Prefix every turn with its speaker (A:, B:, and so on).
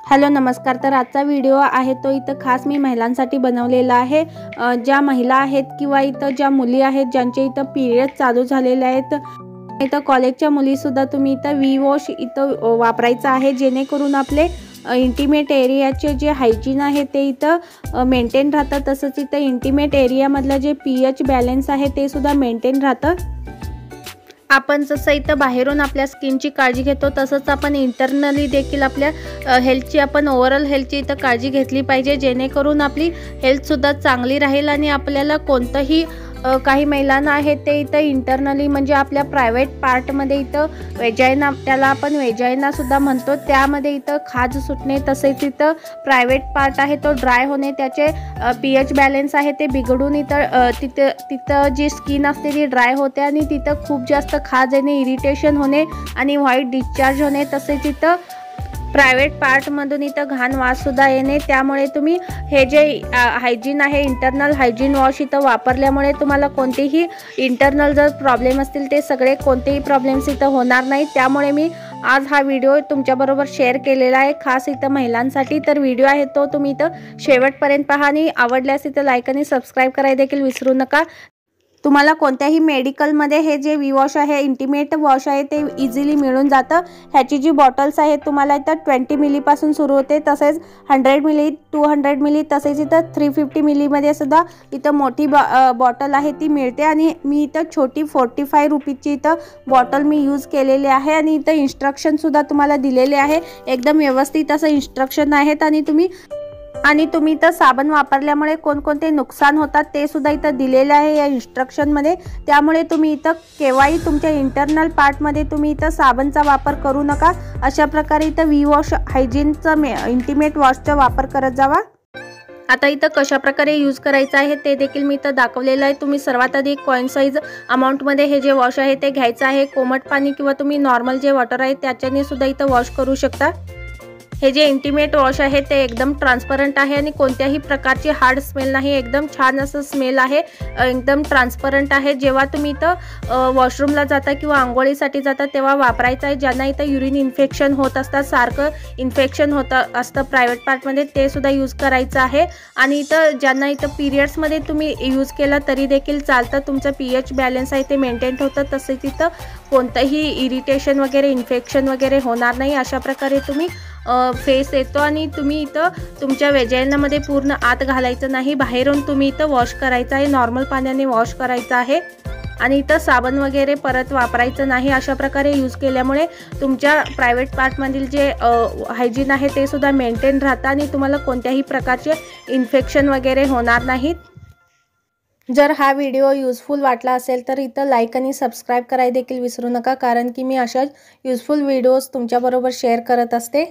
A: Hello नमस्कार। तर आजचा व्हिडिओ आहे तो इथं खास मी महिलांसाठी बनवलेला आहे। ज्या महिला आहेत किंवा इथं ज्या मुली आहेत ज्यांचे इथं पिरियड चालू झालेले आहेत, इथं कॉलेजच्या मुलीसुद्धा तुम्ही इथं वी वॉश इथं वापरायचं आहे, जेणेकरून आपले इंटिमेट एरियाचे जे हायजीन आहे ते इथं मेंटेन राहतं। तसंच इथं इंटिमेट एरियामधलं जे पीएच बॅलन्स आहे ते सुद्धा मेंटेन राहतं। आपण जसं इथं बाहेरून आपल्या स्किनची काळजी घेतो तसंच आपण इंटरनली देखील आपल्या हेल्थची आपण ओव्हरऑल हेल्थची इथं काळजी घेतली पाहिजे, जेणेकरून आपली हेल्थसुद्धा चांगली राहील आणि आपल्याला कोणतंही काही महिलांना आहे ते इथं इंटरनली म्हणजे आपल्या प्रायव्हेट पार्टमध्ये इथं वेजायना, त्याला आपण वेजायनासुद्धा म्हणतो, त्यामध्ये इथं खाज सुटणे, तसेच इथं प्रायव्हेट पार्ट आहे तो ड्राय होणे, त्याचे पीएच बॅलन्स आहे ते बिघडून इथं तिथं जी स्किन असते ती ड्राय होते आणि तिथं खूप जास्त खाज येणे, इरिटेशन होणे आणि व्हाईट डिस्चार्ज होणे, तसेच इथं प्रायव्हेट पार्टमधून इथं घाण वाससुद्धा येणे। त्यामुळे तुम्ही हे जे हायजीन आहे इंटरनल हायजीन वॉश इथं वापरल्यामुळे तुम्हाला कोणतेही इंटरनल जर प्रॉब्लेम असतील ते सगळे कोणतेही प्रॉब्लेम्स इथं होणार नाही। त्यामुळे मी आज हा व्हिडिओ तुमच्याबरोबर शेअर केलेला आहे खास इथं महिलांसाठी। तर व्हिडिओ आहे तो तुम्ही इथं शेवटपर्यंत पहा आणि आवडल्यास इथं लाईक आणि सबस्क्राईब करायला देखील विसरू नका। तुम्हाला कोणत्याही मेडिकलमध्ये हे जे वी वॉश आहे इंटिमेट वॉश आहे ते इझिली मिळून जातं। ह्याची जी बॉटल्स आहे तुम्हाला इथं 20 मिलीपासून सुरू होते, तसेच 100 मिली 200 मिली तसेच इथं 350 मिलीमध्ये सुद्धा इथं मोठी बॉटल आहे ती मिळते आणि मी इथं छोटी 45 रुपीची इथं बॉटल मी यूज केलेली आहे आणि इथं इन्स्ट्रक्शनसुद्धा तुम्हाला दिलेले आहे, एकदम व्यवस्थित असं इन्स्ट्रक्शन आहेत आणि तुम्ही इथं साबण वापरल्यामुळे कोणकोणते नुकसान होतात ते सुद्धा इथं दिलेले आहे या इन्स्ट्रक्शनमध्ये। त्यामुळे तुम्ही इथं केव्हाही तुमच्या इंटरनल पार्टमध्ये तुम्ही इथं साबणचा वापर करू नका। अशा प्रकारे इथं वी वॉश हायजीनचं इंटिमेट वॉशचा वापर करत जावा। आता इथं कशा प्रकारे यूज करायचं आहे ते देखील मी इथं दाखवलेलं आहे। तुम्ही सर्वात आधी कॉइन साईज अमाऊंटमध्ये हे जे वॉश आहे ते घ्यायचं आहे। कोमट पाणी किंवा तुम्ही नॉर्मल जे वॉटर आहे त्याच्याने सुद्धा इथं वॉश करू शकता। हे जे इंटिमेट वॉश आहे ते एकदम ट्रान्सपरंट आहे आणि कोणत्याही प्रकारची हार्ड स्मेल नाही, एकदम छान असं स्मेल आहे, एकदम ट्रान्सपरंट आहे। जेव्हा तुम्ही इथं वॉशरूमला जाता किंवा आंघोळीसाठी जाता तेव्हा वापरायचं आहे। ज्यांना इथं युरिन इन्फेक्शन होत असतात, सारखं इन्फेक्शन होतं असतं प्रायव्हेट पार्टमध्ये, ते सुद्धा यूज करायचं आहे। आणि इथं ज्यांना इथं पिरियड्समध्ये तुम्ही यूज केला तरी देखील चालतं, तुमचं पीएच बॅलन्स आहे ते मेंटेन होतं, तसेच इथं कोणतंही इरिटेशन वगैरे इन्फेक्शन वगैरे होणार नाही। अशा प्रकारे तुम्ही फेस येतो आणि तुम्ही इथं तुमच्या वेजायनामध्ये पूर्ण आत घालायचं नाही, बाहेरून तुम्ही इथं वॉश करायचं आहे, नॉर्मल पाण्याने वॉश करायचं आहे आणि इथं साबण वगैरे परत वापरायचं नाही। अशा प्रकारे यूज केल्यामुळे तुमच्या प्रायव्हेट पार्टमधील जे हायजीन आहे ते सुद्धा मेंटेन राहतं आणि तुम्हाला कोणत्याही प्रकारचे इन्फेक्शन वगैरे होणार नाहीत। जर हा व्हिडिओ यूजफुल वाटला असेल तर इथं लाईक आणि सबस्क्राईब करायला देखील विसरू नका, कारण की मी अशाच यूजफुल व्हिडिओज तुमच्याबरोबर शेअर करत असते।